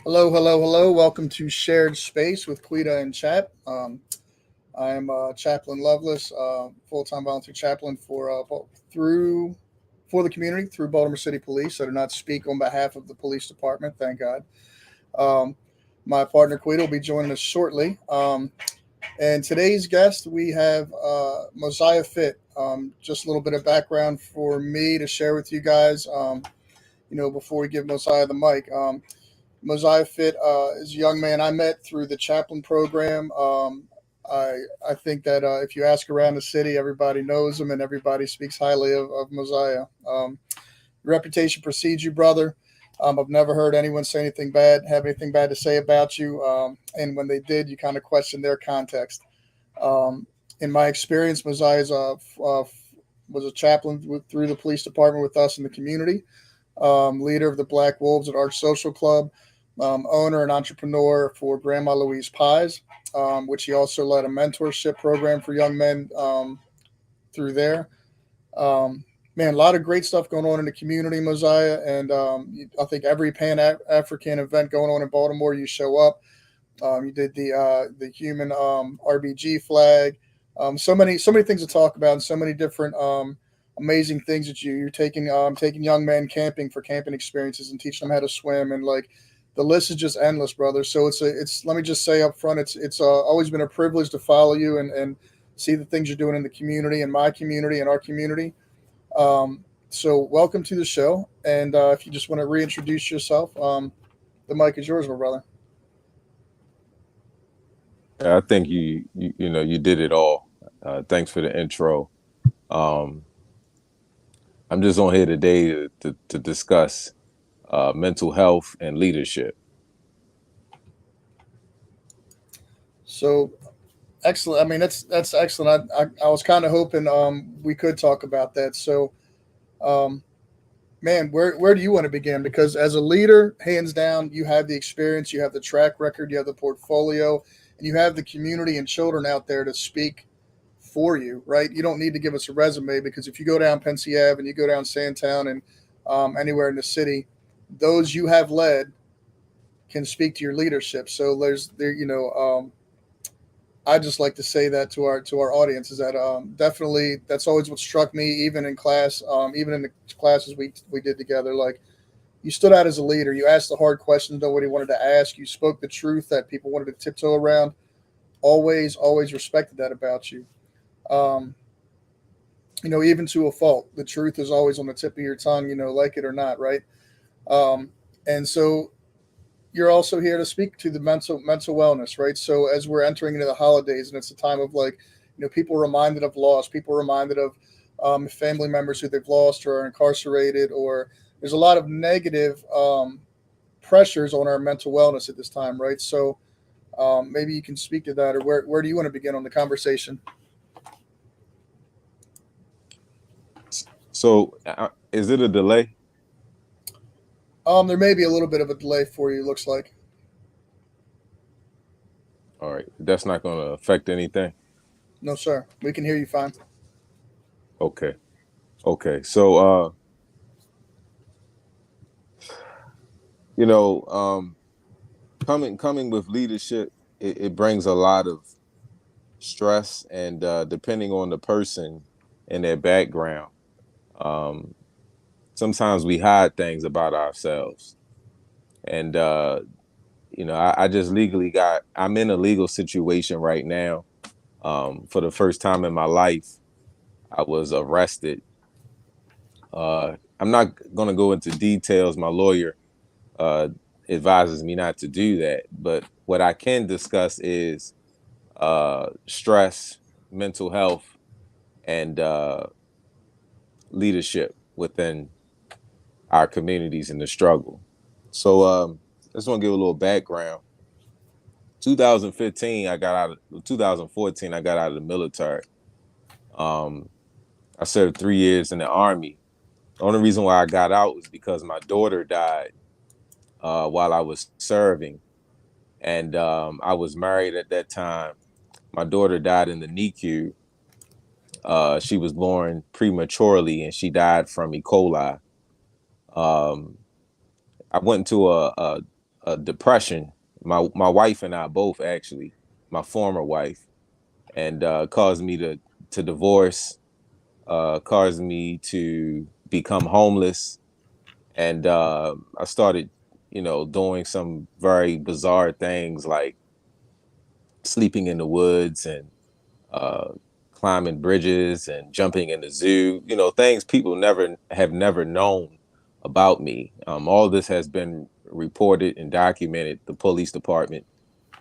Hello, hello, hello. Welcome to Shared Space with Quita and Chap. I am Chaplain Lovelace, full-time volunteer chaplain through for the community through Baltimore City Police. I do not speak on behalf of the police department, thank God. Um, my partner Quita will be joining us shortly. And today's guest, we have Mosiah Fit. Just a little bit of background for me to share with you guys. Before we give Mosiah the mic. Mosiah Fit is a young man I met through the chaplain program. I I think that if you ask around the city, everybody knows him and everybody speaks highly of Mosiah. Reputation precedes you, brother. I've never heard anyone say anything bad, have anything bad to say about you. And when they did, you kind of question their context. Um, in my experience, Mosiah was a chaplain through the police department with us in the community, leader of the Black Wolves at Arch Social Club, owner and entrepreneur for Grandma Louise Pies, which he also led a mentorship program for young men through there. Man, a lot of great stuff going on in the community, Mosiah, and I think every Pan African event going on in Baltimore, you show up. You did the human RBG flag. So many things to talk about, and so many different amazing things that you're taking young men camping for camping experiences and teaching them how to swim, and like the list is just endless, brother. So it's let me just say up front, it's always been a privilege to follow you and see the things you're doing in the community, in my community, in our community. So welcome to the show, and if you just want to reintroduce yourself, the mic is yours, my brother. I think you did it all. Thanks for the intro. Um, I'm just on here today to discuss mental health and leadership. So excellent. I mean, that's excellent. I was kind of hoping we could talk about that. So, um, man, where do you want to begin? Because as a leader, hands down, you have the experience, you have the track record, you have the portfolio, and you have the community and children out there to speak for you. Right? You don't need to give us a resume because if you go down Pensy Ave and you go down Sandtown and anywhere in the city, those you have led can speak to your leadership. So I just like to say that to our audience is that definitely that's always what struck me, even in class, even in the classes we did together. Like you stood out as a leader. You asked the hard questions nobody wanted to ask. You spoke the truth that people wanted to tiptoe around. Always respected that about you. Um, even to a fault, the truth is always on the tip of your tongue. Like it or not, right? Um, and so you're also here to speak to the mental wellness, right? So as we're entering into the holidays, and it's a time of like, people reminded of loss, people reminded of family members who they've lost or are incarcerated, or there's a lot of negative pressures on our mental wellness at this time, right? So maybe you can speak to that, or where do you want to begin on the conversation? So, is it a delay? There may be a little bit of a delay for you. Looks like All right, that's not going to affect anything. no, sir. We can hear you fine. Okay, okay. So, you know, um, coming with leadership, it brings a lot of stress, and depending on the person and their background, um, sometimes we hide things about ourselves. And I just I'm in a legal situation right now. For the first time in my life, I was arrested. I'm not going to go into details. My lawyer uh, advises me not to do that. But what I can discuss is stress, mental health, and leadership within our communities in the struggle. So I just want to give a little background. 2015, I got out of 2014, I got out of the military. Um, I served 3 years in the Army. The only reason why I got out was because my daughter died while I was serving. And I was married at that time. My daughter died in the NICU. She was born prematurely and she died from E. coli. Um, I went into depression. My wife and I both, actually, my former wife, and caused me to divorce, caused me to become homeless, and I started, doing some very bizarre things like sleeping in the woods and uh, climbing bridges and jumping in the zoo. Things people never known about me. All this has been reported and documented. The police department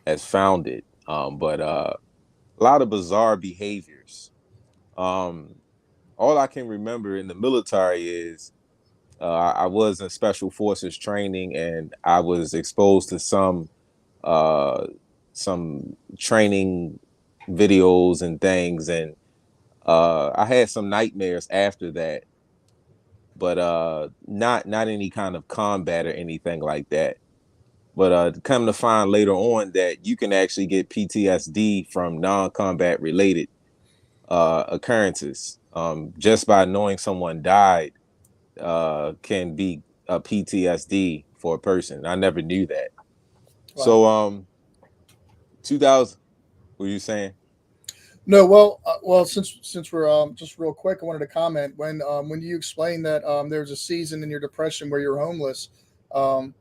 has found it. But a lot of bizarre behaviors. Um, all I can remember in the military is I was in special forces training, and I was exposed to uh, some training videos and things, and I had some nightmares after that, but not any kind of combat or anything like that. But come to find later on that you can actually get PTSD from non-combat related occurrences. Just by knowing someone died can be a PTSD for a person. I never knew that. Wow. So 2000, what were you saying? No, well, since we're just real quick, I wanted to comment when you explained that there was a season in your depression where you're homeless. Um,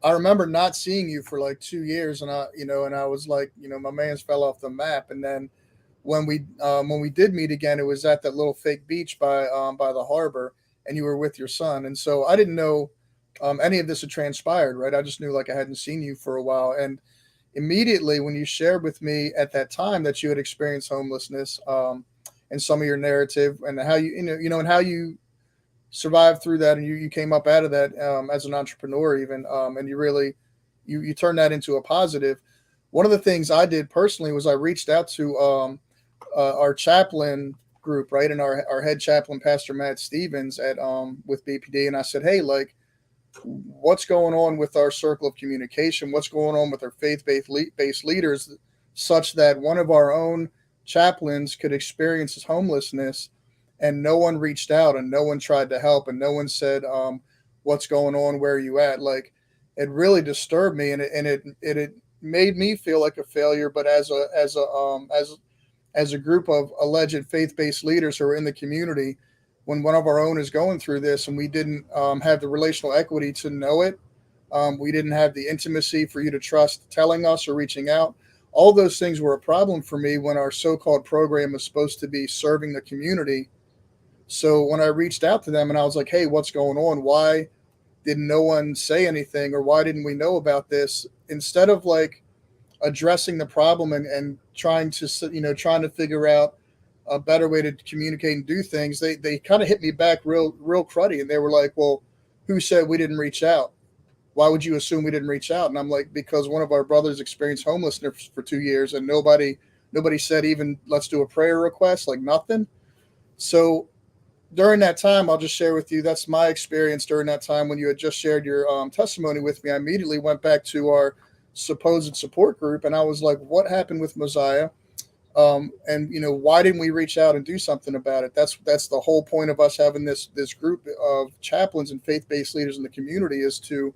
I remember not seeing you for like 2 years, and I was like, my man's fell off the map. And then when we did meet again, it was at that little fake beach by the harbor, and you were with your son. And so I didn't know any of this had transpired, right? I just knew like I hadn't seen you for a while, and immediately when you shared with me at that time that you had experienced homelessness, and some of your narrative and how and how you survived through that, and you came up out of that as an entrepreneur even, and you really you turned that into a positive. One of the things I did personally was I reached out to our chaplain group, right, and our head chaplain, Pastor Matt Stevens at with BPD, and I said, hey, like, what's going on with our circle of communication? What's going on with our faith based leaders, such that one of our own chaplains could experience his homelessness, and no one reached out, and no one tried to help, and no one said, "What's going on? Where are you at?" Like, it really disturbed me, and it made me feel like a failure. But as a group of alleged faith-based leaders who are in the community, when one of our own is going through this, and we didn't have the relational equity to know it, we didn't have the intimacy for you to trust telling us or reaching out. All those things were a problem for me when our so-called program was supposed to be serving the community. So when I reached out to them and I was like, "Hey, what's going on? Why didn't no one say anything, or why didn't we know about this?" Instead of like addressing the problem and trying to trying to figure out a better way to communicate and do things, they kind of hit me back real cruddy, and they were like, "Well, who said we didn't reach out? Why would you assume we didn't reach out?" And I'm like, "Because one of our brothers experienced homelessness for 2 years, and nobody said even let's do a prayer request, like nothing." So during that time, I'll just share with you, that's my experience during that time when you had just shared your testimony with me. I immediately went back to our supposed support group, and I was like, "What happened with Mosiah? And why didn't we reach out and do something about it?" That's the whole point of us having this group of chaplains and faith based leaders in the community, is to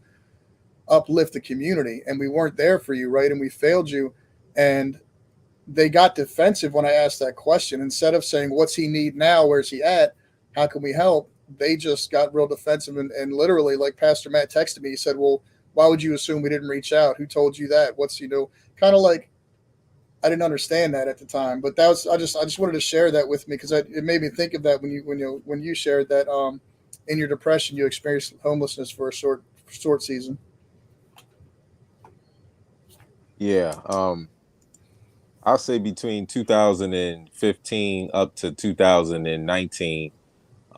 uplift the community. And we weren't there for you, right? And we failed you. And they got defensive when I asked that question. Instead of saying, "What's he need now? Where's he at? How can we help?" They just got real defensive, and literally, like Pastor Matt texted me, he said, "Well, why would you assume we didn't reach out? Who told you that? What's kind of like." I didn't understand that at the time, but that was I just wanted to share that with me, because it made me think of that when you shared that in your depression you experienced homelessness for a short season. Yeah. I'll say between 2015 up to 2019,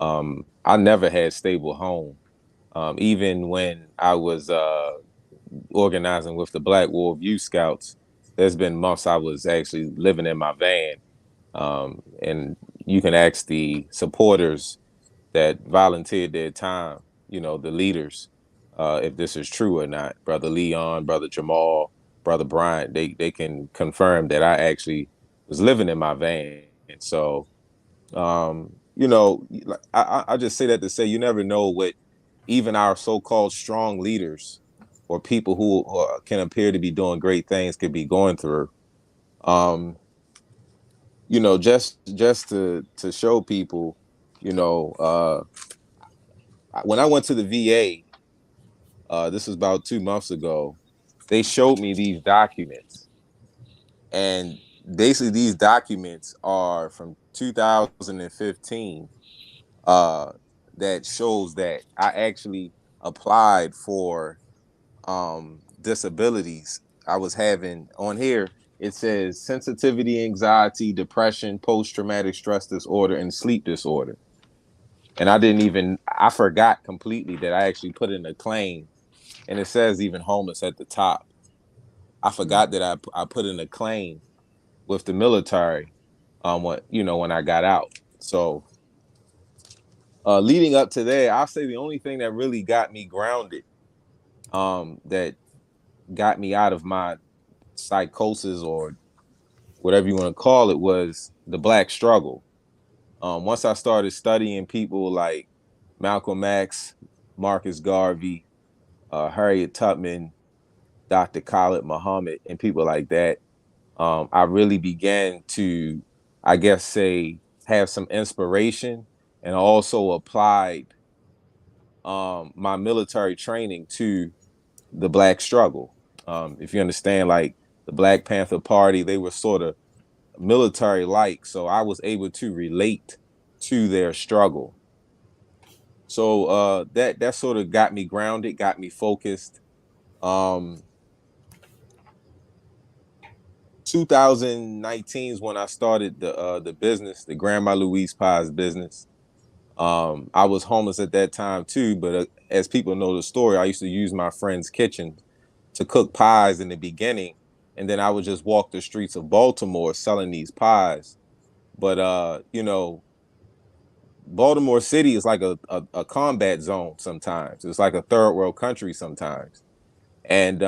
I never had stable home. Even when I was organizing with the Black Wolf Youth Scouts, there's been months I was actually living in my van. And you can ask the supporters that volunteered their time, the leaders, if this is true or not. Brother Leon, Brother Jamal, Brother Bryant, they can confirm that I actually was living in my van. And so, like, I just say that to say you never know what even our so-called strong leaders. or people who can appear to be doing great things could be going through. Um, just to show people, you know, when I went to the VA, this was about 2 months ago, they showed me these documents, and basically these documents are from 2015, uh, that shows that I actually applied for disabilities I was having on here. It says sensitivity, anxiety, depression, post-traumatic stress disorder, and sleep disorder. And I forgot completely that I actually put in a claim, and it says even homeless at the top. I Mm. forgot that I put in a claim with the military, when I got out. So leading up to that, I'll say the only thing that really got me grounded, that got me out of my psychosis or whatever you want to call it, was the Black struggle. Once I started studying people like Malcolm X, Marcus Garvey, Harriet Tubman, Dr. Khalid Muhammad, and people like that, I really began to, I guess, say, have some inspiration, and also applied my military training to the Black struggle. If you understand, like the Black Panther Party, they were sort of military like, so I was able to relate to their struggle. So that sort of got me grounded, got me focused. um 2019 is when I started the business, the Grandma Louise Pies business. I was homeless at that time too, but as people know the story, I used to use my friend's kitchen to cook pies in the beginning, and then I would just walk the streets of Baltimore selling these pies. But Baltimore City is like a combat zone sometimes. It's like a third world country sometimes. And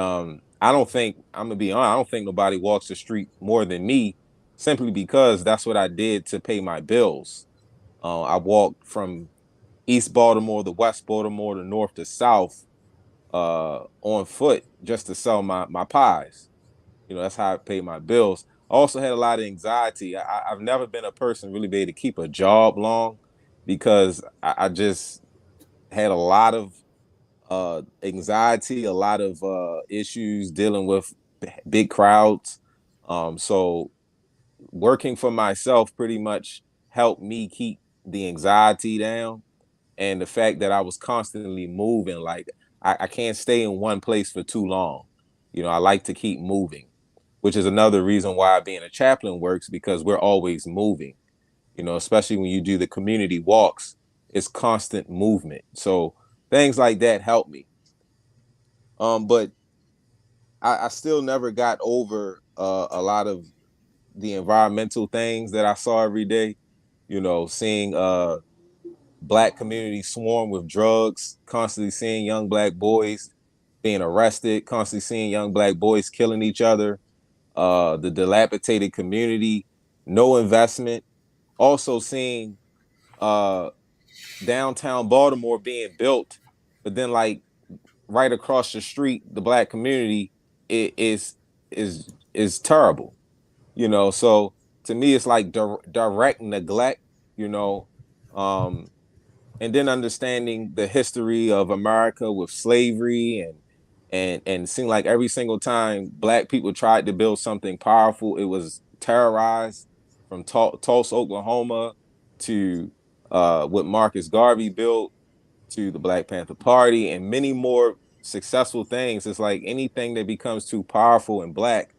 I don't think, I'm gonna be honest, I don't think nobody walks the street more than me, simply because that's what I did to pay my bills. I walked from East Baltimore to West Baltimore to North to South, on foot, just to sell my pies. That's how I paid my bills. I also had a lot of anxiety. I've never been a person really be able to keep a job long, because I just had a lot of anxiety, a lot of issues dealing with big crowds. So working for myself pretty much helped me keep the anxiety down, and the fact that I was constantly moving. Like I can't stay in one place for too long. I like to keep moving, which is another reason why being a chaplain works, because we're always moving. Especially when you do the community walks, it's constant movement. So things like that help me. But I still never got over a lot of the environmental things that I saw every day. Seeing Black communities swarm with drugs, constantly seeing young Black boys being arrested, constantly seeing young Black boys killing each other, the dilapidated community, no investment. Also seeing uh, downtown Baltimore being built, but then like right across the street, the Black community is terrible. So to me, it's like direct neglect. You know, um, and then understanding the history of America with slavery, and seeing like every single time Black people tried to build something powerful, it was terrorized. From Tulsa, Oklahoma, to what Marcus Garvey built, to the Black Panther Party, and many more successful things. It's like anything that becomes too powerful and Black,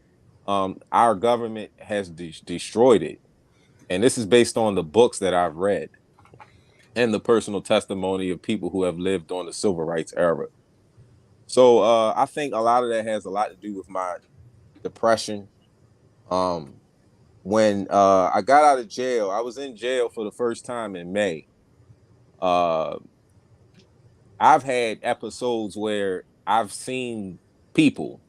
our government has destroyed it. And this is based on the books that I've read and the personal testimony of people who have lived during the civil rights era. So I think a lot of that has a lot to do with my depression. Um, when I got out of jail, I was in jail for the first time in May. Uh, I've had episodes where I've seen people,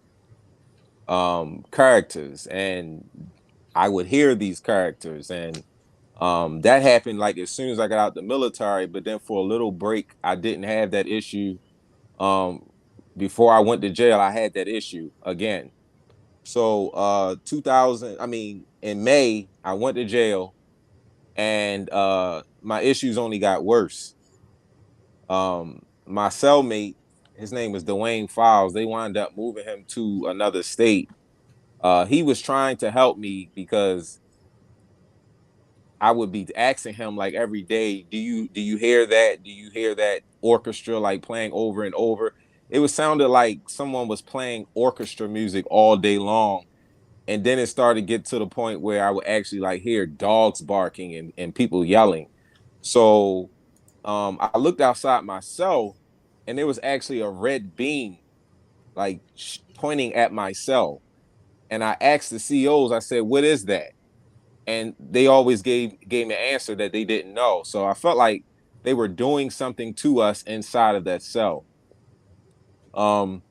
characters, and I would hear these characters, and that happened like as soon as I got out the military. But then for a little break, I didn't have that issue. Um, before I went to jail, I had that issue again. So 2000, I mean, in May, I went to jail, and my issues only got worse. My cellmate, his name was Dwayne Files. They wound up moving him to another state. He was trying to help me because I would be asking him like every day, do you hear that? Do you hear that orchestra like playing over and over? It was sounded like someone was playing orchestra music all day long. And then it started to get to the point where I would actually like hear dogs barking and people yelling. So I looked outside my cell, and there was actually a red beam like pointing at my cell. And I asked the COs, I said, what is that? And they always gave me an answer that they didn't know. So I felt like they were doing something to us inside of that cell. Um,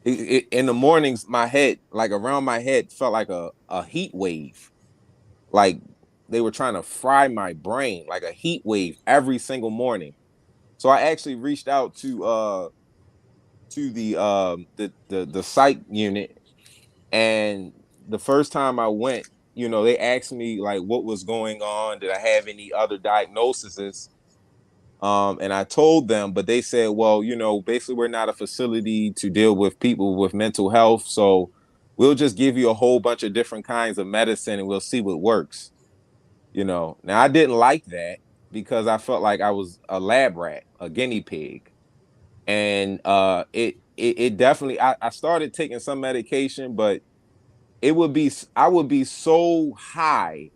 in the mornings, my head, like around my head, felt like a heat wave. Like they were trying to fry my brain, like a heat wave every single morning. So I actually reached out to the psych unit, and the first time I went, they asked me like what was going on, did I have any other diagnoses? And I told them, but they said, well, basically we're not a facility to deal with people with mental health, so we'll just give you a whole bunch of different kinds of medicine and we'll see what works. Now I didn't like that because I felt like I was a lab rat, a guinea pig. And it definitely, I started taking some medication, but I would be so high,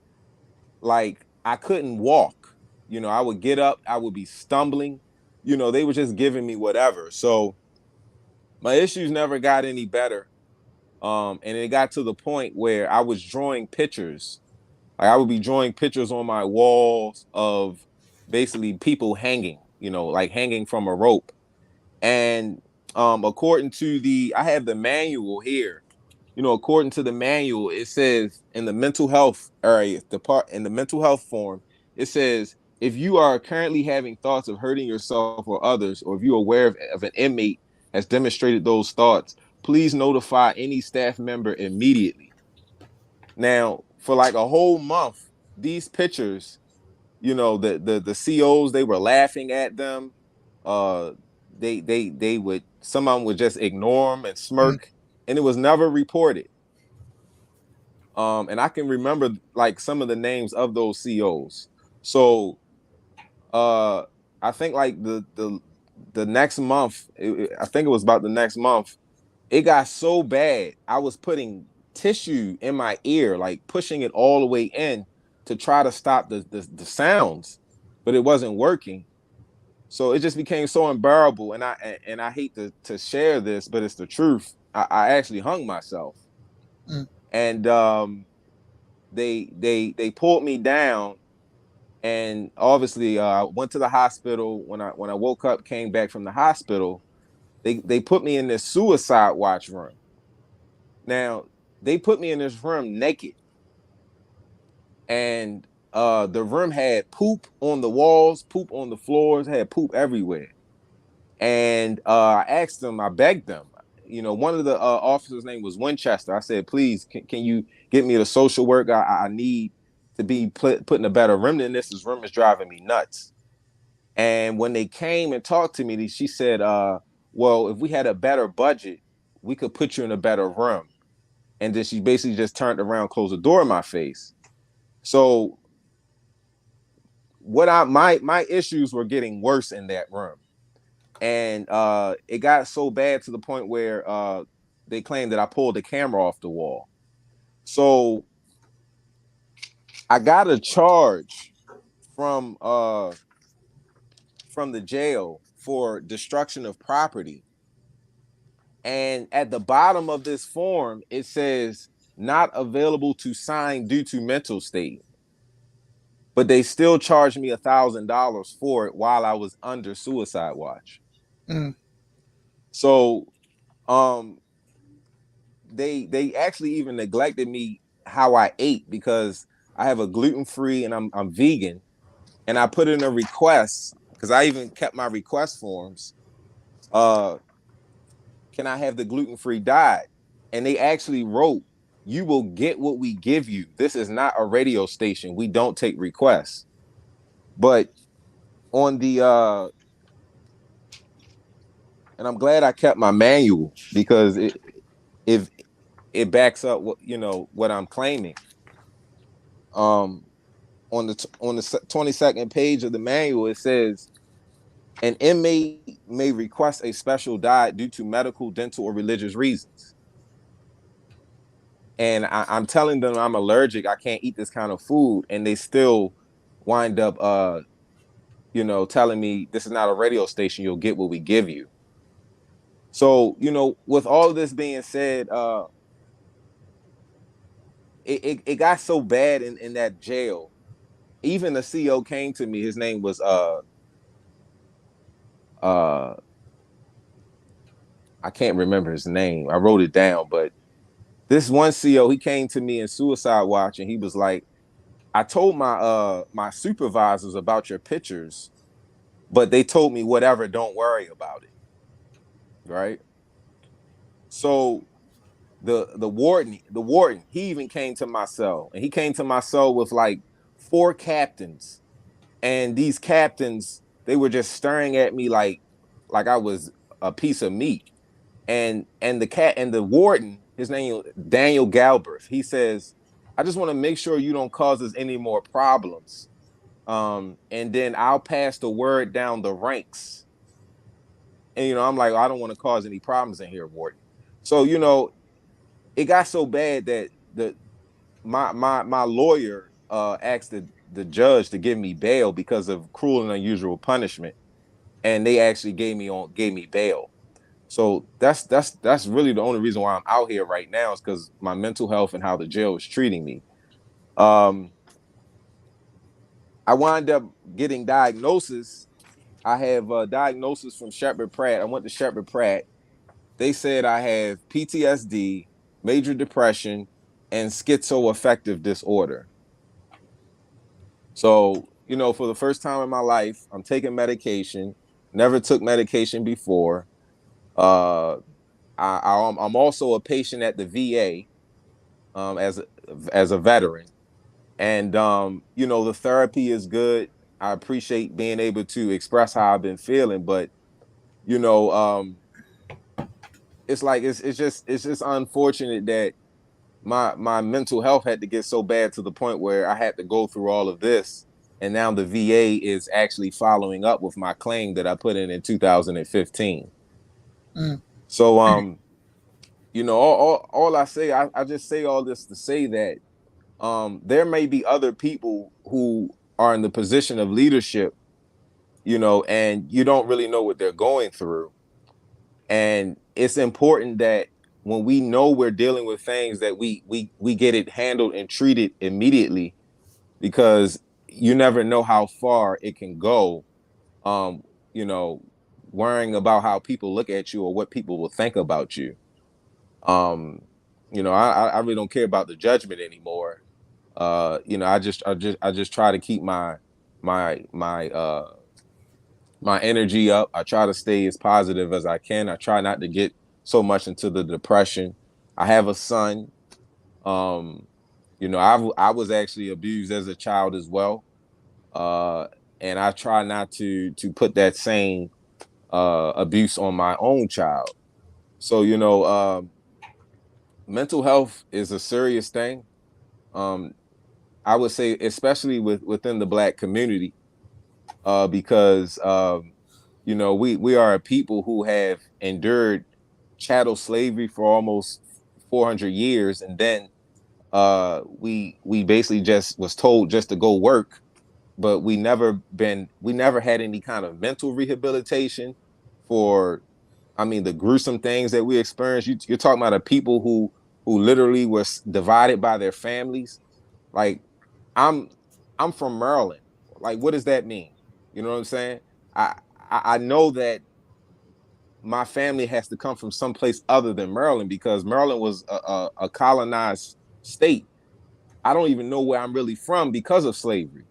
like I couldn't walk. I would get up, I would be stumbling. They were just giving me whatever. So my issues never got any better. And it got to the point where I was drawing pictures. Like I would be drawing pictures on my walls of basically people hanging, like hanging from a rope. And according to I have the manual here. According to the manual, it says in the mental health area, the part in the mental health form, it says if you are currently having thoughts of hurting yourself or others, or if you're aware of an inmate has demonstrated those thoughts, please notify any staff member immediately. Now, for like a whole month, these pictures, the COs, they were laughing at them. Uh, they would, some of them would just ignore them and Mm. smirk, and it was never reported. And I can remember like some of the names of those COs. So uh, I think like the next month, I think it was about the next month, it got so bad. I was putting tissue in my ear, like pushing it all the way in to try to stop the sounds, but it wasn't working. So it just became so unbearable. And I hate to share this, but it's the truth. I actually hung myself. Mm. And they pulled me down, and obviously I went to the hospital. When I woke up, came back from the hospital, they put me in this suicide watch room. Now, they put me in this room naked, and the room had poop on the walls, poop on the floors, had poop everywhere. And I asked them, I begged them. One of the officers' name was Winchester. I said, please, can you get me the social work? I need to be put in a better room than this. This room is driving me nuts. And when they came and talked to me, she said, well, if we had a better budget, we could put you in a better room. And then she basically just turned around, closed the door in my face. So my issues were getting worse in that room. And it got so bad to the point where they claimed that I pulled the camera off the wall. So I got a charge from uh from the jail for destruction of property. And at the bottom of this form, it says not available to sign due to mental state. But they still charged me $1,000 for it while I was under suicide watch. Mm. So um they actually even neglected me how I ate, because I have a gluten-free and I'm vegan, and I put in a request because I even kept my request forms uh can I have the gluten-free diet? And they actually wrote, you will get what we give you. This is not a radio station. We don't take requests. But on the and I'm glad I kept my manual because if it backs up what what I'm claiming. Um, on the 22nd page of the manual, it says an inmate may request a special diet due to medical, dental, or religious reasons. And I'm telling them I'm allergic, I can't eat this kind of food, and they still wind up telling me this is not a radio station, you'll get what we give you. So, with all of this being said, it got so bad in that jail. Even the CO came to me. His name was uh I can't remember his name. I wrote it down, but this one CO, he came to me in suicide watch and he was like, I told my supervisors about your pictures, but they told me whatever, don't worry about it. Right? So the warden, he even came to my cell, and he came to my cell with like four captains, and these captains, they were just staring at me like I was a piece of meat. And the warden, his name Daniel Galbraith, he says, I just want to make sure you don't cause us any more problems. And then I'll pass the word down the ranks. And I'm like, I don't want to cause any problems in here, warden. So it got so bad that my lawyer asked the judge to give me bail because of cruel and unusual punishment, and they actually gave me bail. So that's really the only reason why I'm out here right now, is because my mental health and how the jail is treating me. Um, I wind up getting diagnosis. I have a diagnosis from Shepherd Pratt. I went to Shepherd Pratt. They said I have PTSD, major depression, and schizoaffective disorder. So, for the first time in my life, I'm taking medication. Never took medication before. Uh, I'm also a patient at the VA, as a veteran, and the therapy is good. I appreciate being able to express how I've been feeling, but you know, um, it's like it's just unfortunate that my mental health had to get so bad to the point where I had to go through all of this, and now the VA is actually following up with my claim that I put in 2015. Mm. So all I say, I just say all this to say that there may be other people who are in the position of leadership, and you don't really know what they're going through. And it's important that when we know we're dealing with things, that we get it handled and treated immediately, because you never know how far it can go. Um, you know, worrying about how people look at you or what people will think about you. Um, I really don't care about the judgment anymore. I just try to keep my my energy up. I try to stay as positive as I can. I try not to get so much into the depression. I have a son. Um, I was actually abused as a child as well. Uh, and I try not to put that same abuse on my own child. So, mental health is a serious thing. Um, I would say, especially within the Black community, because we are a people who have endured chattel slavery for almost 400 years, and then we basically just was told just to go work, but we never had any kind of mental rehabilitation for, I mean, the gruesome things that we experienced. You're talking about a people who literally was divided by their families. Like, I'm I'm from Maryland. Like, what does that mean? You know what I'm saying? I I know that my family has to come from someplace other than Maryland, because Maryland was a colonized state. I don't even know where I'm really from because of slavery.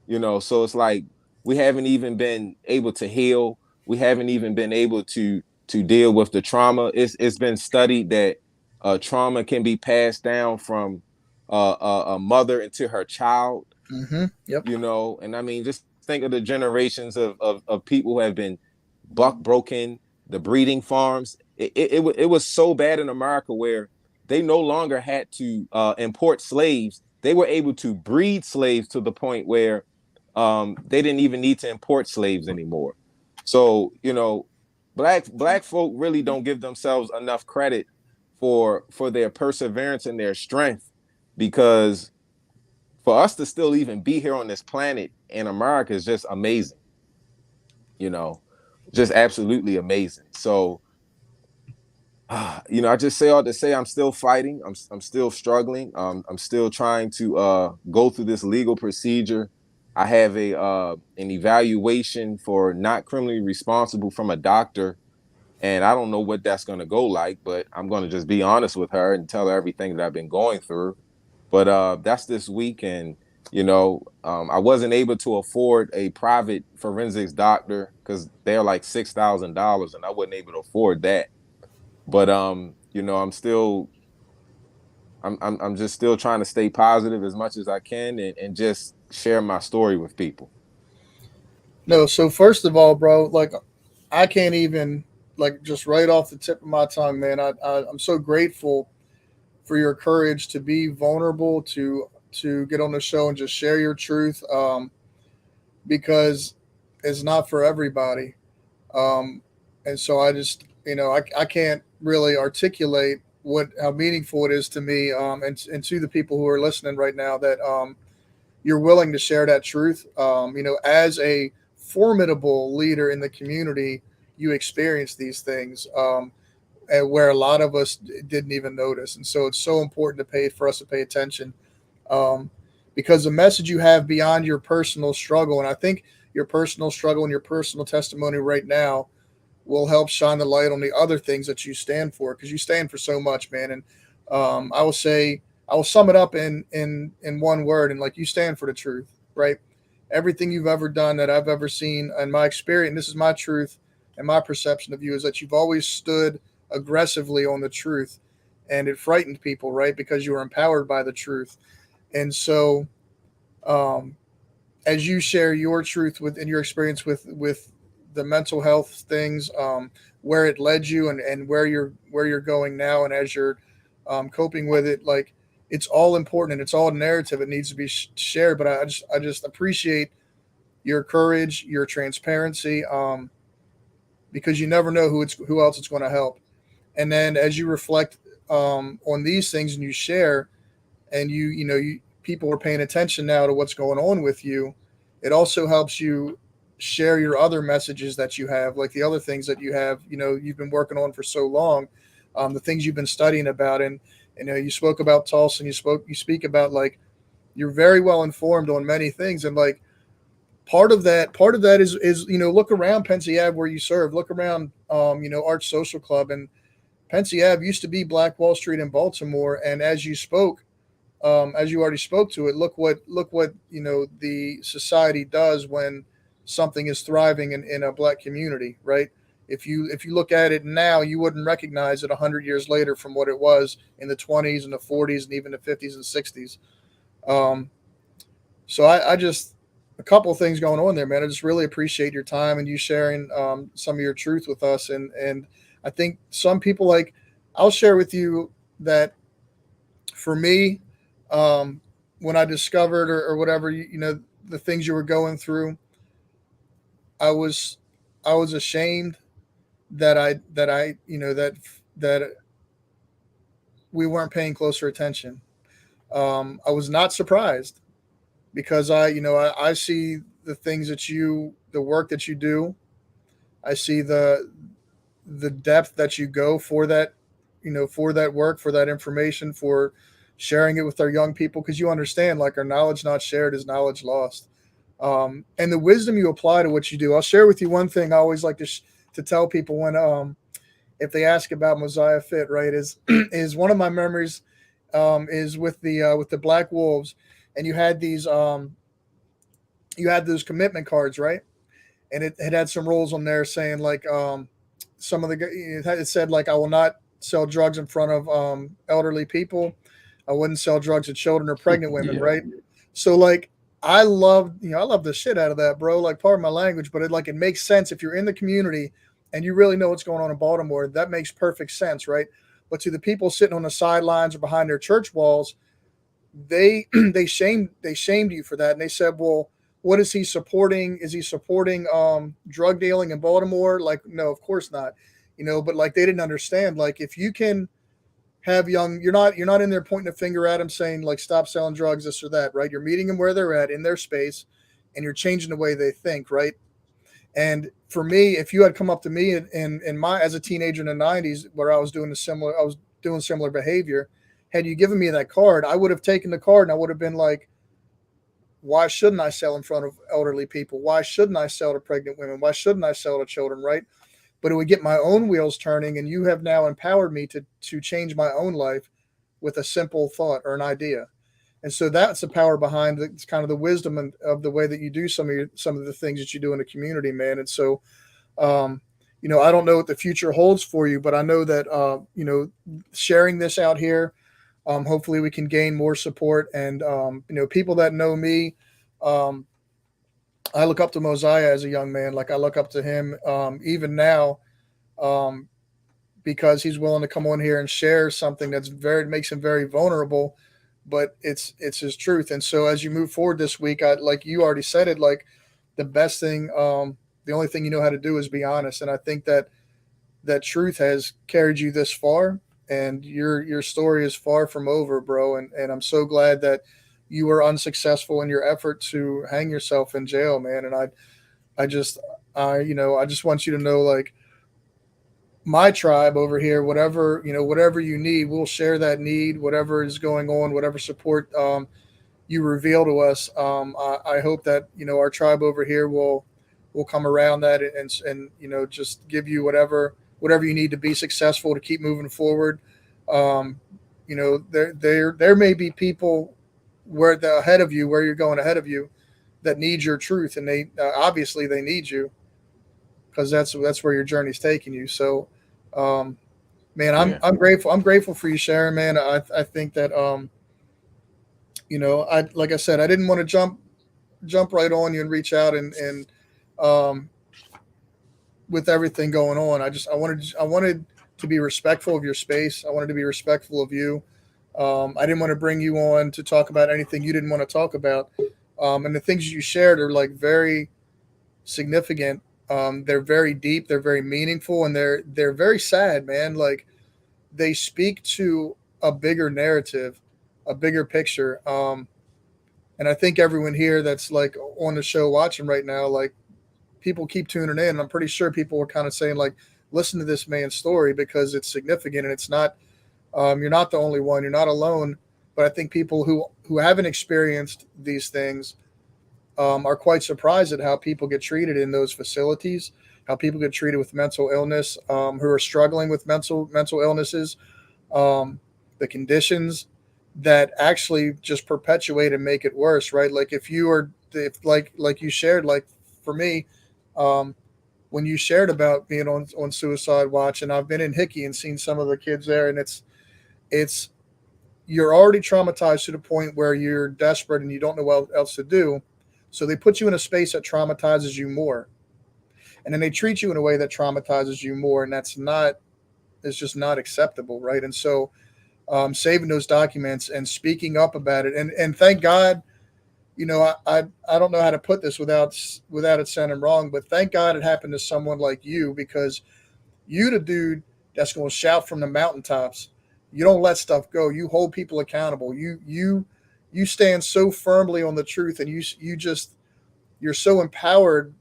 So it's like we haven't even been able to heal. We haven't even been able to deal with the trauma. It's been studied that trauma can be passed down from a mother into her child. Yep. You know, and I mean, just think of the generations of people who have been buck broken, the breeding farms. It was so bad in America where they no longer had to import slaves. They were able to breed slaves to the point where they didn't even need to import slaves anymore. So, you know, black folk really don't give themselves enough credit for their perseverance and their strength, because for us to still even be here on this planet in America is just amazing, you know, just absolutely amazing. So, you know, I just say all to say I'm still fighting. I'm still struggling. I'm still trying to go through this legal procedure. I have an evaluation for not criminally responsible from a doctor, and I don't know what that's going to go like, but I'm going to just be honest with her and tell her everything that I've been going through. But that's this week, and you know, I wasn't able to afford a private forensics doctor because they're like $6,000, and I wasn't able to afford that. But you know, I'm just still trying to stay positive as much as I can, and just share my story with people. No, so first of all, bro, like I can't even like just right off the tip of my tongue, man. I'm so grateful for your courage to be vulnerable, to get on the show and just share your truth, because it's not for everybody. Um, and so I just, I can't really articulate what how meaningful it is to me, and to the people who are listening right now that you're willing to share that truth. As a formidable leader in the community, you experience these things, and where a lot of us didn't even notice. And so it's so important to pay for us to pay attention, um, because the message you have beyond your personal struggle, and I think your personal struggle and your personal testimony right now will help shine the light on the other things that you stand for, because you stand for so much, man. And I will say, I will sum it up in one word, and like, you stand for the truth, right? Everything you've ever done that I've ever seen in my experience, and this is my truth and my perception of you, is that you've always stood aggressively on the truth, and it frightened people, right? Because you were empowered by the truth. And so, um, as you share your truth with and your experience with the mental health things, where it led you, and where you're going now, and as you're coping with it, like, it's all important, and it's all narrative. It needs to be shared. But I just appreciate your courage, your transparency, because you never know who else it's going to help. And then as you reflect on these things, and you share, and people are paying attention now to what's going on with you, it also helps you share your other messages that you have, like the other things that you have, you've been working on for so long, the things you've been studying about. And you spoke about Tulsa, and you speak about, like, you're very well informed on many things. And like, part of that is look around Pensy Ave where you serve, look around, Arch Social Club. And Pensy Ave used to be Black Wall Street in Baltimore. And as you already spoke to it, look what the society does when something is thriving in a black community, right? If you look at it now, you wouldn't recognize it 100 years later from what it was in the 20s and the 40s and even the 50s and 60s. Um, so I just a couple of things going on there, man. I just really appreciate your time and you sharing some of your truth with us. And I think some people, like, I'll share with you that for me, um, when I discovered, or whatever, the things you were going through, I was I was ashamed that I that we weren't paying closer attention. I was not surprised, because I see the things the work that you do. I see the depth that you go for that, for that work, for that information, for sharing it with our young people, because you understand, like, our knowledge not shared is knowledge lost. And the wisdom you apply to what you do. I'll share with you one thing I always like to tell people when, if they ask about Mosiah Fit, right, is is one of my memories, is with the Black Wolves. And you had those commitment cards, right? And it had some rules on there saying, like, some of the, it said like, I will not sell drugs in front of elderly people. I wouldn't sell drugs to children or pregnant women, Yeah. right? So like, I love, I love the shit out of that, bro. Like, pardon my language, but it makes sense if you're in the community and you really know what's going on in Baltimore. That makes perfect sense, right? But to the people sitting on the sidelines or behind their church walls, they they shamed you for that, and they said, well, what is he supporting? Is he supporting drug dealing in Baltimore? Like, no, of course not. But like, they didn't understand, like, if you can have young, you're not in there pointing a finger at them saying like, stop selling drugs, this or that, right? You're meeting them where they're at in their space, and you're changing the way they think, right? And for me, if you had come up to me in my, as a teenager in the '90s, where I was doing similar behavior, had you given me that card, I would have taken the card and I would have been like, why shouldn't I sell in front of elderly people? Why shouldn't I sell to pregnant women? Why shouldn't I sell to children? Right? But it would get my own wheels turning, and you have now empowered me to change my own life with a simple thought or an idea. And so that's the power behind it's kind of the wisdom of the way that you do some of the things that you do in the community, man. And so, um, I don't know what the future holds for you, but I know that sharing this out here, hopefully we can gain more support. And people that know me, um, I look up to Mosiah as a young man. Like, I look up to him even now, um, because he's willing to come on here and share something that's very makes him very vulnerable, but it's his truth. And so as you move forward this week, I, like you already said it, like, the best thing, the only thing you know how to do is be honest. And I think that truth has carried you this far, and your story is far from over, bro. And I'm so glad that you were unsuccessful in your effort to hang yourself in jail, man. And I just I just want you to know, like, my tribe over here, whatever you need, we'll share that need, whatever is going on, whatever support you reveal to us. I hope that our tribe over here will come around that, and just give you whatever you need to be successful, to keep moving forward. There may be people ahead of you, where you're going ahead of you, that need your truth, and they obviously they need you, because that's where your journey's taking you. So, um, man, Yeah. I'm grateful. I'm grateful for you sharing, man. I think that I, like I said, I didn't want to jump right on you and reach out, and um, with everything going on, I wanted to be respectful of your space. I wanted to be respectful of you. I didn't want to bring you on to talk about anything you didn't want to talk about. And the things you shared are like very significant. They're very deep. They're very meaningful, and they're very sad, man. Like, they speak to a bigger narrative, a bigger picture. And I think everyone here that's like on the show watching right now, like, people keep tuning in. And I'm pretty sure people are kind of saying like, listen to this man's story, because it's significant, and it's not. You're not the only one. You're not alone. But I think people who haven't experienced these things are quite surprised at how people get treated in those facilities, how people get treated with mental illness, who are struggling with mental illnesses, um, the conditions that actually just perpetuate and make it worse, right? Like, if like you shared, like, for me, um, when you shared about being on suicide watch, and I've been in Hickey and seen some of the kids there, and it's you're already traumatized to the point where you're desperate and you don't know what else to do. So they put you in a space that traumatizes you more. And then they treat you in a way that traumatizes you more. And it's just not acceptable, right? And so, saving those documents and speaking up about it. And thank God, I don't know how to put this without it sounding wrong, but thank God it happened to someone like you, because you the dude that's going to shout from the mountaintops. You don't let stuff go. You hold people accountable. You stand so firmly on the truth, and you're so empowered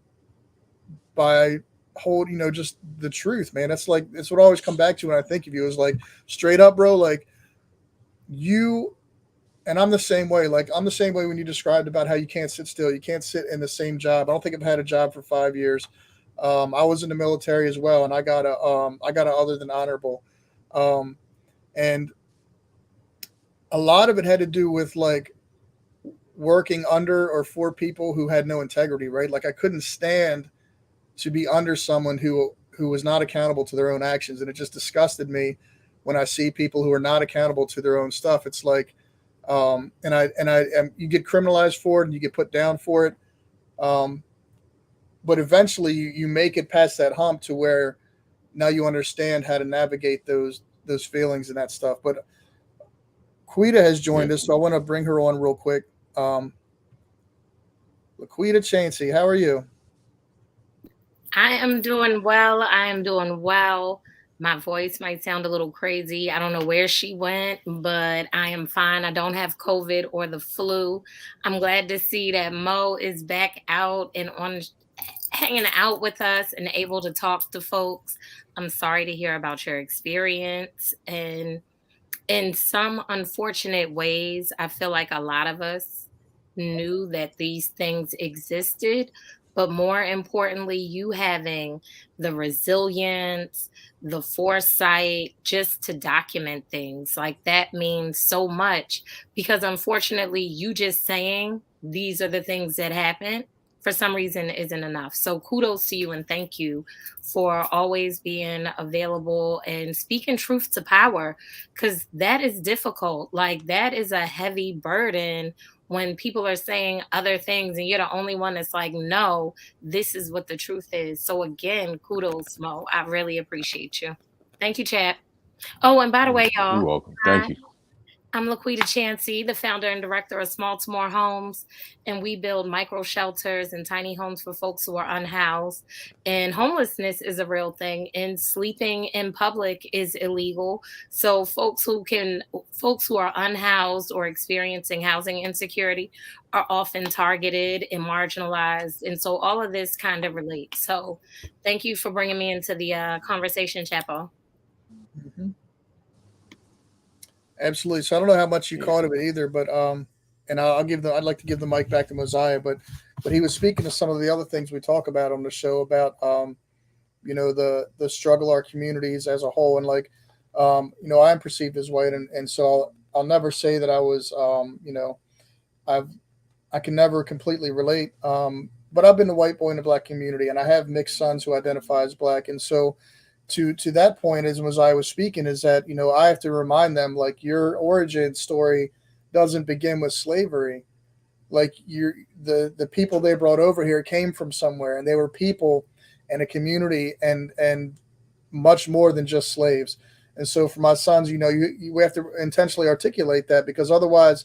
by just the truth, man. That's what I always come back to when I think of you, is like, straight up, bro. Like, you and I'm the same way. Like, I'm the same way when you described about how you can't sit still. You can't sit in the same job. I don't think I've had a job for 5 years. I was in the military as well, and I got a other than honorable, um, and a lot of it had to do with like working under or for people who had no integrity, right? Like, I couldn't stand to be under someone who was not accountable to their own actions, and it just disgusted me when I see people who are not accountable to their own stuff. It's like, and you get criminalized for it, and you get put down for it. Um, but eventually, you make it past that hump to where now you understand how to navigate those feelings and that stuff. But Quita has Yeah. joined us, so I want to bring her on real quick. Um, Laquita Chainsey, how are you? I am doing well. I am doing well. My voice might sound a little crazy. I don't know where she went, but I am fine. I don't have COVID or the flu. I'm glad to see that Mo is back out and on hanging out with us and able to talk to folks. I'm sorry to hear about your experience, and in some unfortunate ways, I feel like a lot of us knew that these things existed, but more importantly, you having the resilience, the foresight just to document things like that means so much because unfortunately, you just saying these are the things that happen for some reason isn't enough. So kudos to you and thank you for always being available and speaking truth to power because that is difficult. Like, that is a heavy burden when people are saying other things and you're the only one that's like, no, this is what the truth is. So, again, kudos, Mo. I really appreciate you. Thank you, chat. Oh, and by the way, You're y'all, welcome. hi. Thank you. I'm Laquita Chansey, the founder and director of Small to More Homes, and we build micro shelters and tiny homes for folks who are unhoused. And homelessness is a real thing, and sleeping in public is illegal. So folks who are unhoused or experiencing housing insecurity are often targeted and marginalized. And so all of this kind of relates. So thank you for bringing me into the conversation, Chapo. Mm-hmm. Absolutely. So I don't know how much you Yeah. caught of it either, but and I'd like to give the mic back to Mosiah, but he was speaking to some of the other things we talk about on the show about the struggle our communities as a whole, and like I'm perceived as white, and so I'll never say that I was I've I can never completely relate. But I've been the white boy in the black community, and I have mixed sons who identify as black, and so to that point, as I was speaking, is that I have to remind them like your origin story doesn't begin with slavery. Like the people they brought over here came from somewhere, and they were people and a community, and much more than just slaves. And so for my sons, we have to intentionally articulate that because otherwise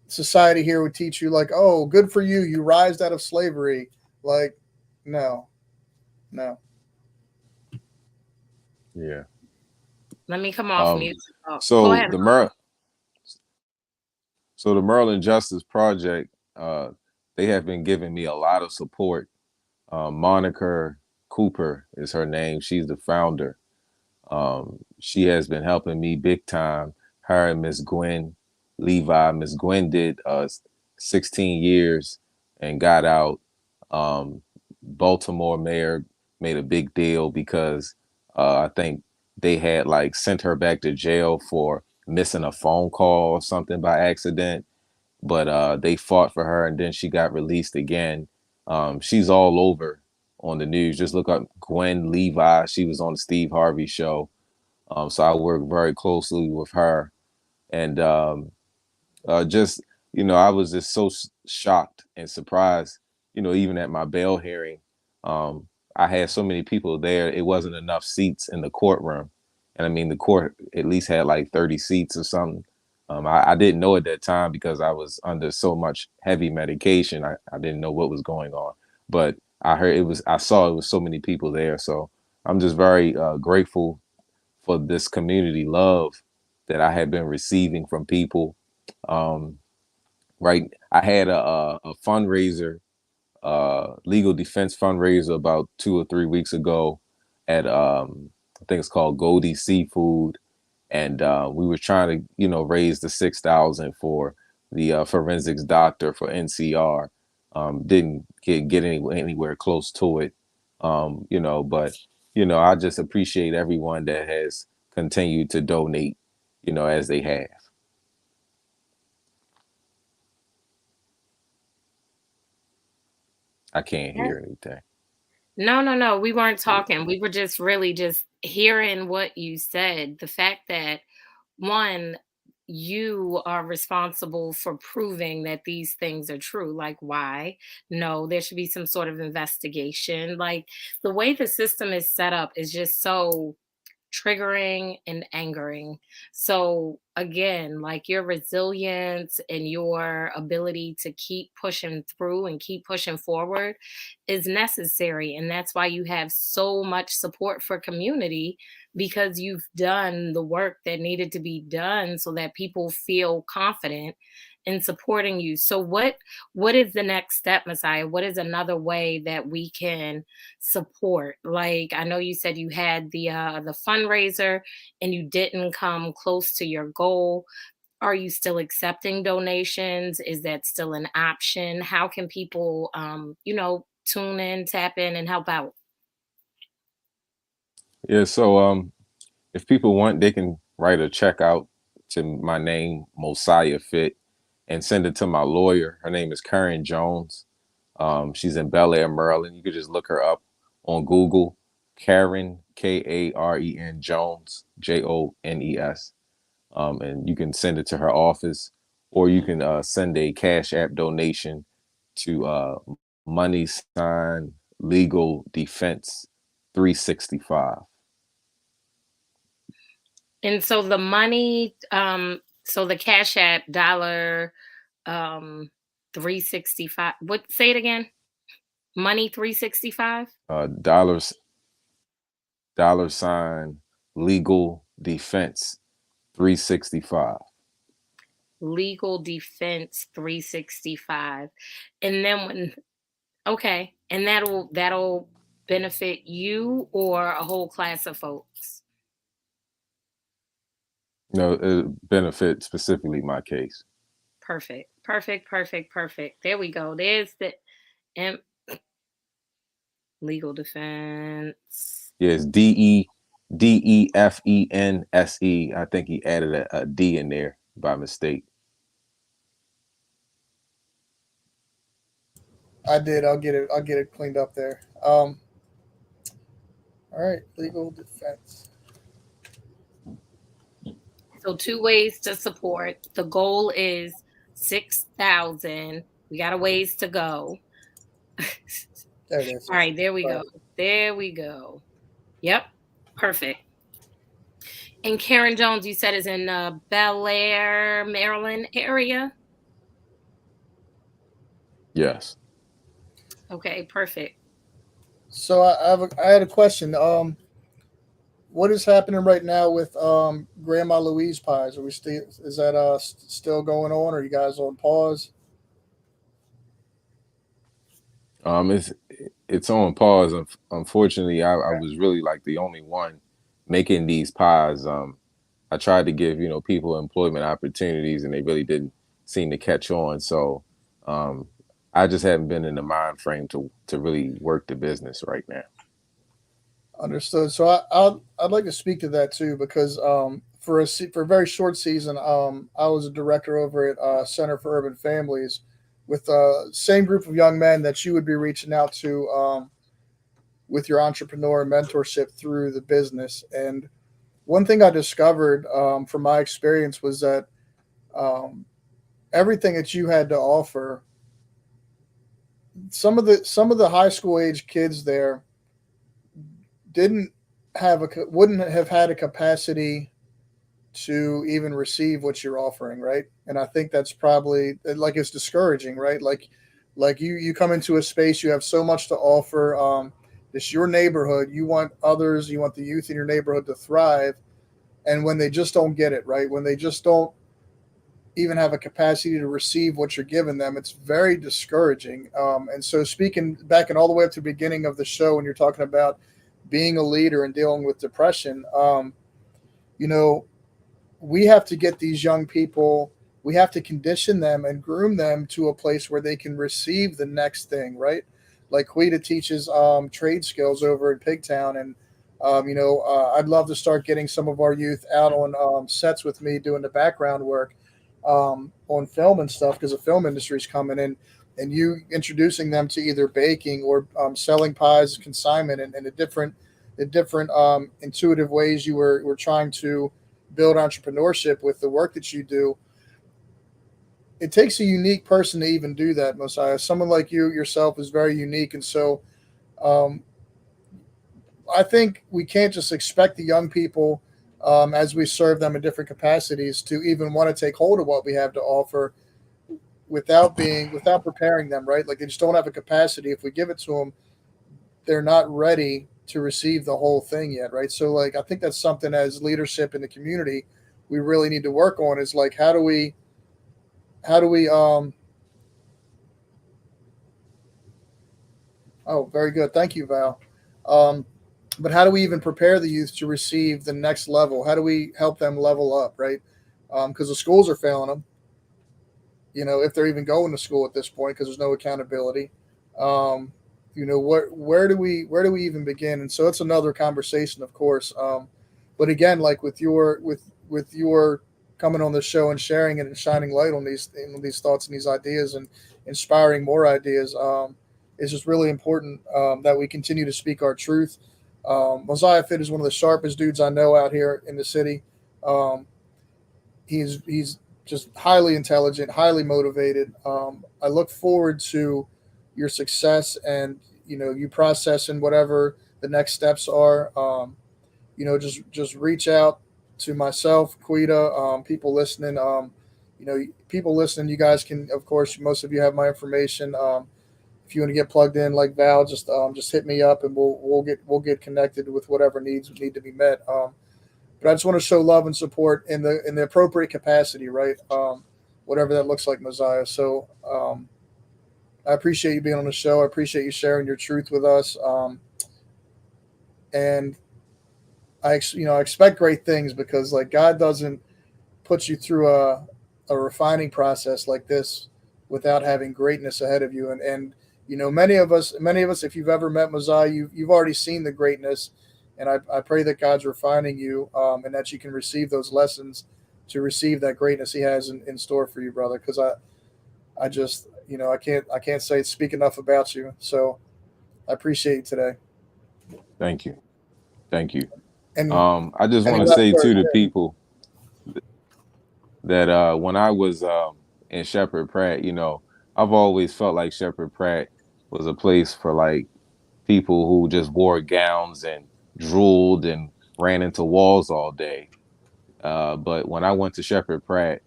society here would teach you like, oh, good for you, you rised out of slavery. Like, no, no. Yeah. Let me come off Um, mute. Oh, go so ahead. the Mer so the Maryland Justice Project, they have been giving me a lot of support. Monica Cooper is her name. She's the founder. She has been helping me big time. Her and Miss Gwen Levi. Miss Gwen did 16 years and got out. Baltimore mayor made a big deal because I think they had like sent her back to jail for missing a phone call or something by accident. But they fought for her, and then she got released again. She's all over on the news. Just look up Gwen Levi. She was on the Steve Harvey show. So I work very closely with her, and just I was just so shocked and surprised. Even at my bail hearing, um, I had so many people there. It wasn't enough seats in the courtroom, and I mean the court at least had like 30 seats or something. I didn't know at that time because I was under so much heavy medication. I didn't know what was going on, but I saw it was so many people there. So I'm just very grateful for this community love that I had been receiving from people. Um, right, I had a fundraiser, legal defense fundraiser about 2 or 3 weeks ago at I think it's called Goldie Seafood, and we were trying to raise the 6,000 for the forensics doctor for NCR. Didn't get anywhere close to it, but I just appreciate everyone that has continued to donate, as they have. I can't hear anything. No, no, no. We weren't talking. We were just really just hearing what you said. The fact that one, you are responsible for proving that these things are true. Like, why? No, there should be some sort of investigation. Like, the way the system is set up is just so triggering and angering. So again, like your resilience and your ability to keep pushing through and keep pushing forward is necessary. And that's why you have so much support for community, because you've done the work that needed to be done so that people feel confident in supporting you. So what is the next step, Messiah? What is another way that we can support? Like, I know you said you had the fundraiser and you didn't come close to your goal. Are you still accepting donations? Is that still an option? How can people tune in, tap in and help out? Yeah, so if people want, they can write a check out to my name, Mosiah Fit, and send it to my lawyer. Her name is Karen Jones. She's in Bel Air, Maryland. You could just look her up on Google. Karen, Karen Jones, Jones. And you can send it to her office, or you can send a Cash App donation to money sign legal defense 365. And so the money, so the Cash App dollar, um, 365. What? Say it again. Money 365. Dollars $sign legal defense 365. Legal defense 365. And then when, okay, and that'll benefit you or a whole class of folks. No, it benefit specifically my case. Perfect. Perfect. Perfect. Perfect. There we go. There's the M legal defense. Yes, Defense. I think he added a D in there by mistake. I did. I'll get it cleaned up there. All right. Legal defense. So two ways to support. The goal is 6,000. We got a ways to go. There it is. All right, there we All go. right. There we go. Yep. Perfect. And Karen Jones, you said is in Bel Air, Maryland area. Yes. Okay, perfect. So I had a question. What is happening right now with Grandma Louise pies? Are we still is that still going on? Or are you guys on pause? It's on pause. Unfortunately, I Okay. was really like the only one making these pies. I tried to give people employment opportunities, and they really didn't seem to catch on. So um, I just haven't been in the mind frame to really work the business right now. Understood. So I'd like to speak to that too because for a very short season I was a director over at Center for Urban Families with same group of young men that you would be reaching out to with your entrepreneur mentorship through the business. And one thing I discovered from my experience was that um, everything that you had to offer, some of the high school age kids there didn't wouldn't have had a capacity to even receive what you're offering, right? And I think that's probably like it's discouraging, right? Like you come into a space, you have so much to offer. It's your neighborhood. You want others, you want the youth in your neighborhood to thrive, and when they just don't get it, right? When they just don't even have a capacity to receive what you're giving them, it's very discouraging. And so, speaking back and all the way up to the beginning of the show, when you're talking about being a leader and dealing with depression, you know, we have to get these young people, we have to condition them and groom them to a place where they can receive the next thing, right? Like Quita teaches trade skills over in Pigtown. And, I'd love to start getting some of our youth out on sets with me doing the background work on film and stuff because the film industry is coming in. and you introducing them to either baking or selling pies consignment, and the different intuitive ways you were trying to build entrepreneurship with the work that you do. It takes a unique person to even do that, Mosiah. Someone like you yourself is very unique, and so um, I think we can't just expect the young people, as we serve them in different capacities, to even want to take hold of what we have to offer without preparing them, right? Like they just don't have a capacity. If we give it to them, they're not ready to receive the whole thing yet, right? So like I think that's something as leadership in the community we really need to work on, is like how do we oh, very good. Thank you, Val. Um, but how do we even prepare the youth to receive the next level? How do we help them level up, right? Because the schools are failing them, if they're even going to school at this point, because there's no accountability. Um, where do we even begin? And so it's another conversation, of course. But again, like with your coming on the show and sharing it and shining light on these thoughts and these ideas and inspiring more ideas, it's just really important that we continue to speak our truth. Mosiah Fit is one of the sharpest dudes I know out here in the city. Um, he's just highly intelligent, highly motivated. I look forward to your success and you processing whatever the next steps are. Just reach out to myself, Quita, people listening. People listening. You guys can, of course, most of you have my information. If you want to get plugged in like Val, just hit me up and we'll get connected with whatever needs need to be met. But I just want to show love and support in the appropriate capacity, right? Whatever that looks like, Mosiah. So I appreciate you being on the show. I appreciate you sharing your truth with us. And I expect great things, because like God doesn't put you through a refining process like this without having greatness ahead of you. And many of us, if you've ever met Mosiah, you've already seen the greatness. And I pray that God's refining you, and that you can receive those lessons to receive that greatness He has in store for you, brother. Because I just I can't speak enough about you. So I appreciate you today. Thank you. Thank you. And I just any want to last say words? to the Yeah. people that when I was in Shepherd Pratt, I've always felt like Shepherd Pratt was a place for like people who just wore gowns and drooled and ran into walls all day. But when I went to Shepherd Pratt,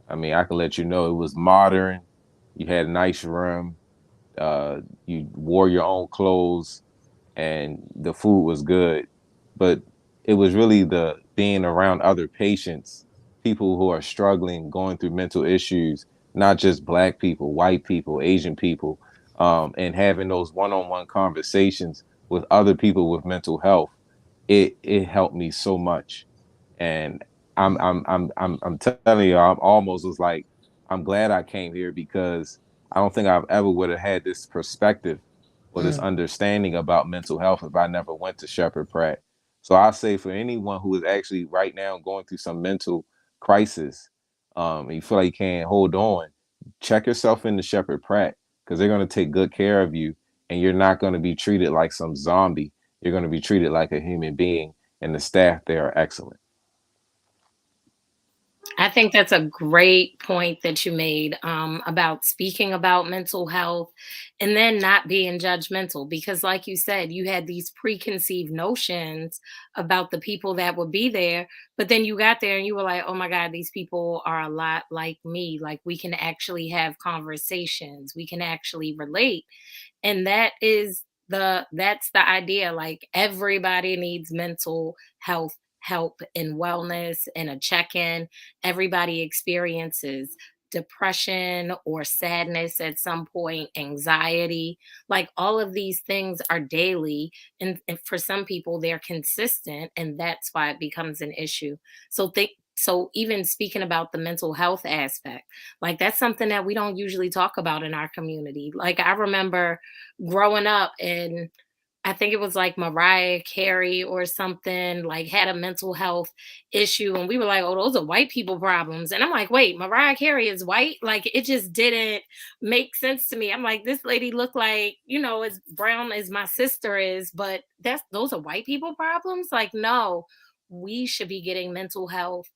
I mean, I can let you know it was modern. You had a nice room. You wore your own clothes, and the food was good. But it was really the being around other patients, people who are struggling, going through mental issues, not just Black people, white people, Asian people, and having those one-on-one conversations with other people with mental health. It helped me so much, and I'm telling you, I'm almost was like, I'm glad I came here, because I don't think I've ever would have had this perspective or this Mm, understanding about mental health if I never went to Shepherd Pratt. So I say for anyone who is actually right now going through some mental crisis, and you feel like you can't hold on, check yourself into Shepherd Pratt, because they're going to take good care of you, and you're not going to be treated like some zombie. You're going to be treated like a human being, and the staff there are excellent. I think that's a great point that you made, about speaking about mental health and then not being judgmental. Because, like you said, you had these preconceived notions about the people that would be there. But then you got there and you were like, oh my God, these people are a lot like me. Like, we can actually have conversations, we can actually relate. And that's the idea. Like, everybody needs mental health help and wellness and a check-in. Everybody experiences depression or sadness at some point, anxiety. Like, all of these things are daily, and for some people they're consistent, and that's why it becomes an issue. So even speaking about the mental health aspect, like, that's something that we don't usually talk about in our community. Like, I remember growing up, and I think it was like Mariah Carey or something, like had a mental health issue. And we were like, oh, those are white people problems. And I'm like, wait, Mariah Carey is white? Like it just didn't make sense to me. I'm like, this lady looked like, as brown as my sister is, but those are white people problems? Like, no, we should be getting mental health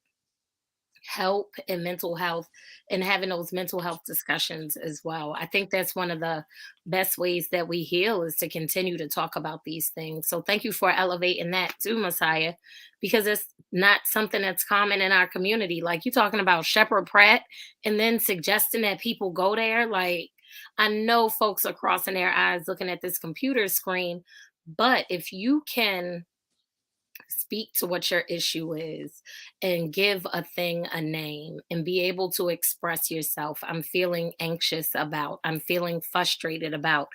help and mental health and having those mental health discussions as well. I think that's one of the best ways that we heal is to continue to talk about these things. So thank you for elevating that too, Messiah, because it's not something that's common in our community. Like you talking about Shepherd Pratt and then suggesting that people go there. Like I know folks are crossing their eyes looking at this computer screen, but if you can speak to what your issue is and give a thing a name and be able to express yourself. I'm feeling anxious about, I'm feeling frustrated about.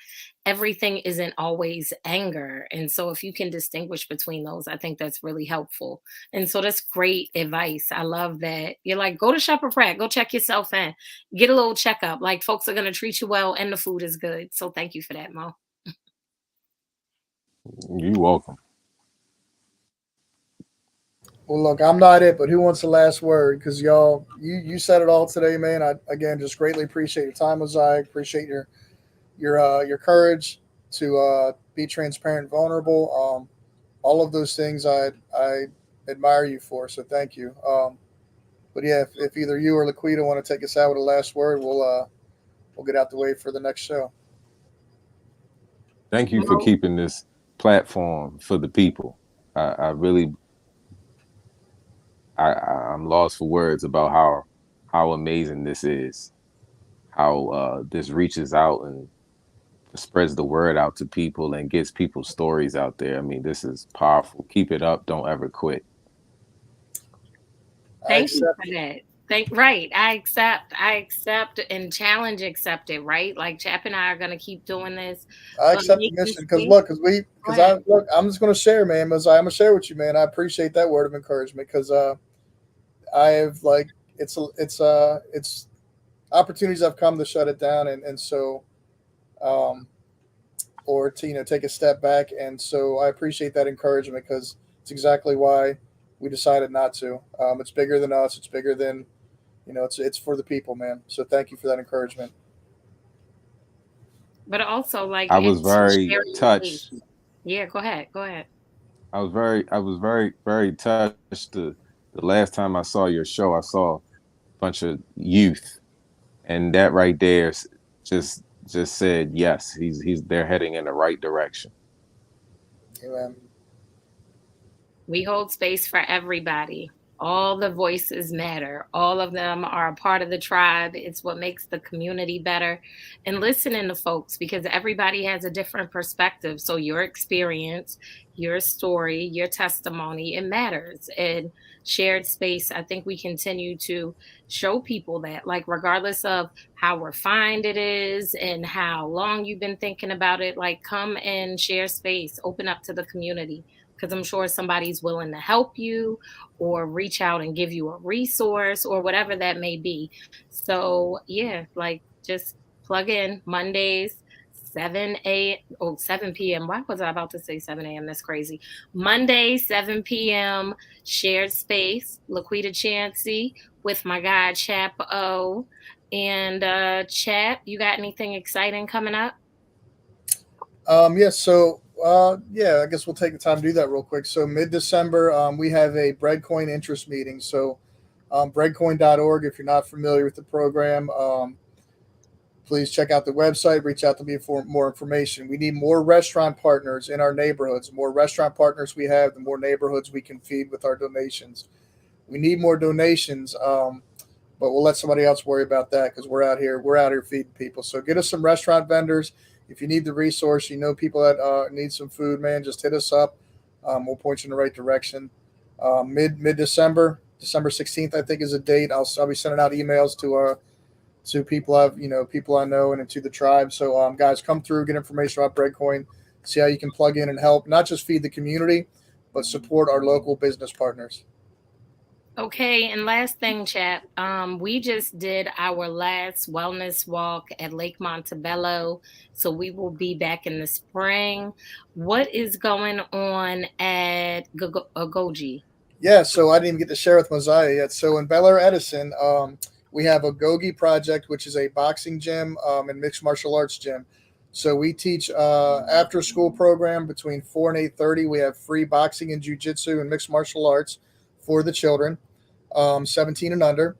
Everything isn't always anger. And so if you can distinguish between those, I think that's really helpful. And so that's great advice. I love that. You're like, go to Shepherd Pratt, go check yourself in, get a little checkup. Like folks are going to treat you well and the food is good. So thank you for that, Mo. You welcome. Well, look, I'm not it, but who wants the last word? Because y'all, you said it all today, man. I again just greatly appreciate your time, Mosiah. Appreciate your courage to be transparent, vulnerable. All of those things I admire you for. So thank you. But yeah, if either you or Laquita want to take us out with a last word, we'll get out the way for the next show. Thank you for Mo, keeping this platform for the people. I really, I'm lost for words about how amazing this is. How this reaches out and spreads the word out to people and gets people's stories out there. I mean, this is powerful. Keep it up. Don't ever quit. I thank you accept. for that. Right. I accept and challenge accepted, right? Like Chap and I are gonna keep doing this, I but accept the making mission because space. look, Go ahead. I'm just going to share, man. Mosiah, I'm going to share with you, man. I appreciate that word of encouragement because I have like it's opportunities I've come to shut it down and so um, or to take a step back, and so I appreciate that encouragement because it's exactly why we decided not to. It's bigger than us. It's bigger than it's for the people, man. So thank you for that encouragement. But also like I was it's very sharing space. touched. Yeah, go ahead. Go ahead. I was very touched the last time I saw your show. I saw a bunch of youth, and that right there just said yes. They're heading in the right direction. Amen. We hold space for everybody. All the voices matter. All of them are a part of the tribe. It's what makes the community better. And listening to folks because everybody has a different perspective. So your experience, your story, your testimony, it matters. And shared space, I think we continue to show people that, like, regardless of how refined it is and how long you've been thinking about it, like, come and share space, open up to the community because I'm sure somebody's willing to help you or reach out and give you a resource or whatever that may be. So, yeah, like just plug in Mondays, 7 p.m. Why was I about to say 7 a.m.? That's crazy. Monday, 7 p.m., shared space, Laquita Chansey with my guy, Chap O. And Chap, you got anything exciting coming up? Yeah, so yeah, I guess we'll take the time to do that real quick. So mid December, we have a Breadcoin interest meeting. So breadcoin.org, if you're not familiar with the program, please check out the website, reach out to me for more information. We need more restaurant partners in our neighborhoods. The more restaurant partners we have, the more neighborhoods we can feed with our donations. We need more donations, but we'll let somebody else worry about that because we're out here feeding people. So get us some restaurant vendors. If you need the resource, people that need some food, man, just hit us up. We'll point you in the right direction. Mid December, December 16th, I think is a date. I'll be sending out emails to people I know and to the tribe. So guys, come through, get information about Breadcoin, see how you can plug in and help not just feed the community, but support our local business partners. Okay, and last thing, chap. We just did our last wellness walk at Lake Montebello, so we will be back in the spring. What is going on at Agoji? Yeah, so I didn't even get to share with Mosiah yet. So in Bel Air Edison, we have a Gogi project, which is a boxing gym and mixed martial arts gym. So we teach after school program between 4 and 8:30. We have free boxing and jujitsu and mixed martial arts for the children, 17 and under.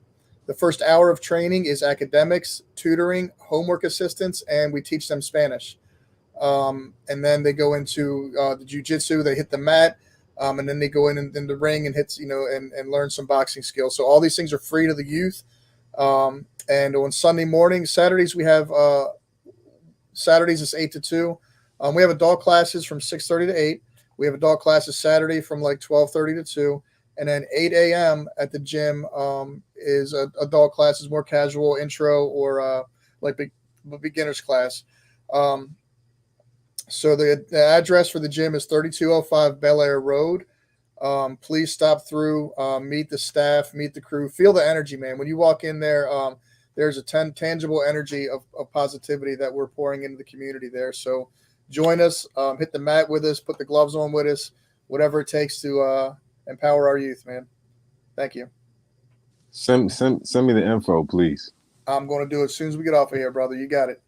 The first hour of training is academics, tutoring, homework assistance, and we teach them Spanish. And then they go into the jujitsu. They hit the mat, and then they go in the ring and hits and learn some boxing skills. So all these things are free to the youth. And on Sunday mornings, Saturdays we have Saturdays is 8 to 2. We have adult classes from 6:30 to 8. We have adult classes Saturday from like 12:30 to 2, and then 8 a.m. at the gym is adult classes, more casual intro or like beginners class. Um, so the address for the gym is 3205 Bel Air Road. Please stop through, meet the staff, meet the crew, feel the energy, man. When you walk in there, there's a tangible energy of positivity that we're pouring into the community there. So join us, hit the mat with us, put the gloves on with us, whatever it takes to empower our youth, man. Thank you. Send me the info, please. I'm going to do it as soon as we get off of here, brother. You got it.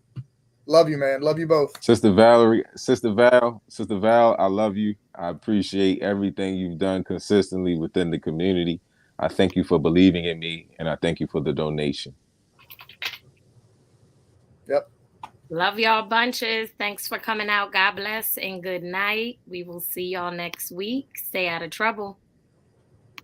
Love you, man. Love you both. Sister Val, I love you. I appreciate everything you've done consistently within the community. I thank you for believing in me, and I thank you for the donation. Yep. Love y'all bunches. Thanks for coming out. God bless and good night. We will see y'all next week. Stay out of trouble.